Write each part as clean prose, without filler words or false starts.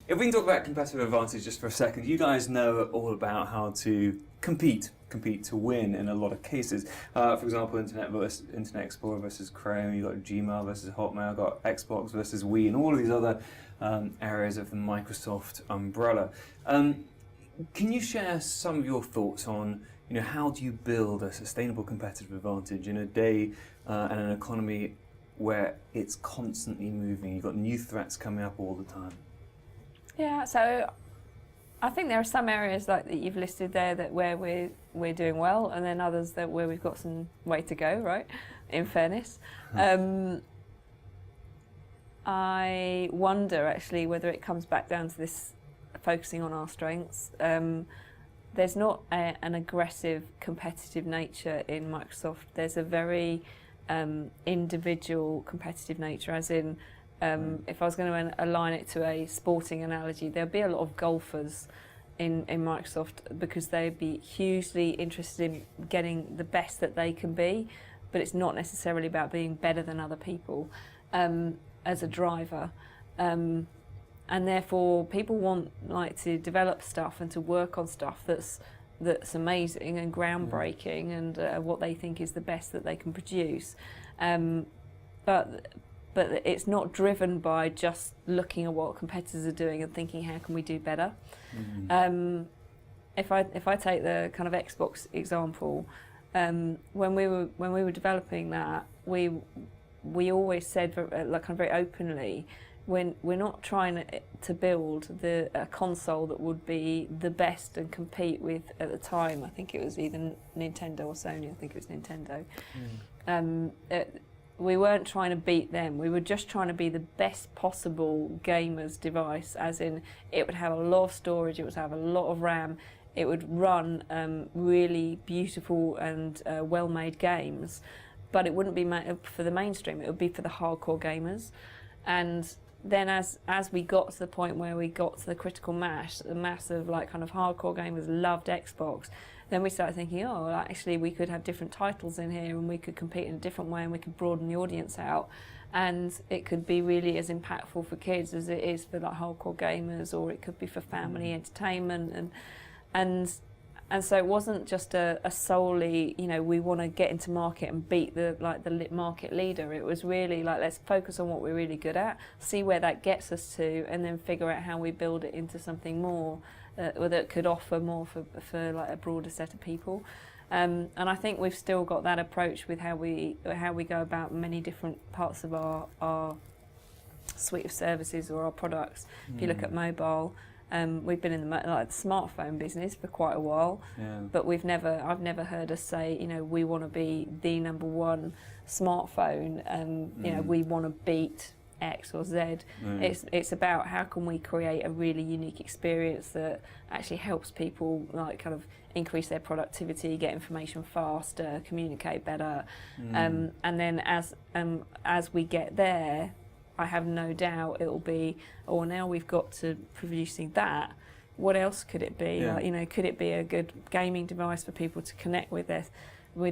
if we can talk about competitive advantage just for a second, you guys know all about how to compete to win in a lot of cases. For example, Internet Explorer versus Chrome, you've got Gmail versus Hotmail, got Xbox versus Wii, and all of these other areas of the Microsoft umbrella. Can you share some of your thoughts on, how do you build a sustainable competitive advantage in a day and an economy where it's constantly moving? You've got new threats coming up all the time. Yeah, so I think there are some areas like that you've listed there that where we're doing well, and then others that where we've got some way to go, right? In fairness. I wonder actually whether it comes back down to this focusing on our strengths. There's not an aggressive competitive nature in Microsoft. There's a very individual competitive nature, as in if I was going to align it to a sporting analogy, there'd be a lot of golfers in Microsoft because they'd be hugely interested in getting the best that they can be, but it's not necessarily about being better than other people as a driver. And therefore people want to develop stuff and to work on stuff that's amazing and groundbreaking and what they think is the best that they can produce. But it's not driven by just looking at what competitors are doing and thinking how can we do better. If I take the kind of Xbox example, when we were developing that, we always said kind of very openly, when we're not trying to build a console that would be the best and compete with, at the time, I think it was either Nintendo or Sony, I think it was Nintendo. We weren't trying to beat them, we were just trying to be the best possible gamer's device, as in it would have a lot of storage, it would have a lot of RAM, it would run really beautiful and well-made games, but it wouldn't be for the mainstream, it would be for the hardcore gamers. And then as we got to the point where we got to the critical mass, the mass of kind of hardcore gamers loved Xbox, then we started thinking, actually we could have different titles in here and we could compete in a different way and we could broaden the audience out, and it could be really as impactful for kids as it is for hardcore gamers, or it could be for family entertainment, and so it wasn't just a solely, we want to get into market and beat the market leader. It was really let's focus on what we're really good at, see where that gets us to, and then figure out how we build it into something more that could offer more for a broader set of people. And I think we've still got that approach with how we go about many different parts of our suite of services or our products. If you look at mobile, we've been in the smartphone business for quite a while, but I've never heard us say, we want to be the number one smartphone, and we want to beat X or Z. It's about how can we create a really unique experience that actually helps people kind of increase their productivity, get information faster, communicate better, and then as we get there, I have no doubt it'll be, now we've got to producing that. What else could it be? Could it be a good gaming device for people to connect with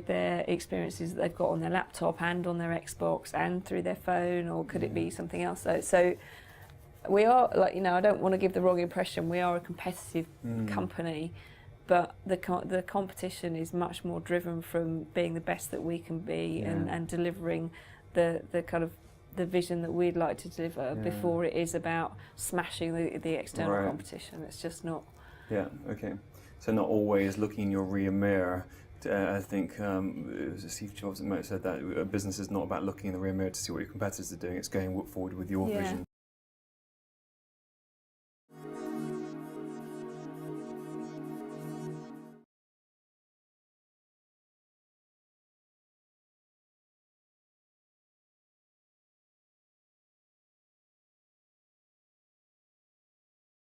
their experiences that they've got on their laptop and on their Xbox and through their phone, or could it be something else? So we are I don't want to give the wrong impression. We are a competitive company, but the competition is much more driven from being the best that we can be and delivering the kind of the vision that we'd like to deliver before it is about smashing the external competition. It's just not. Yeah, okay. So not always looking in your rear mirror. I think it was Steve Jobs that said that a business is not about looking in the rear mirror to see what your competitors are doing, it's going forward with your vision.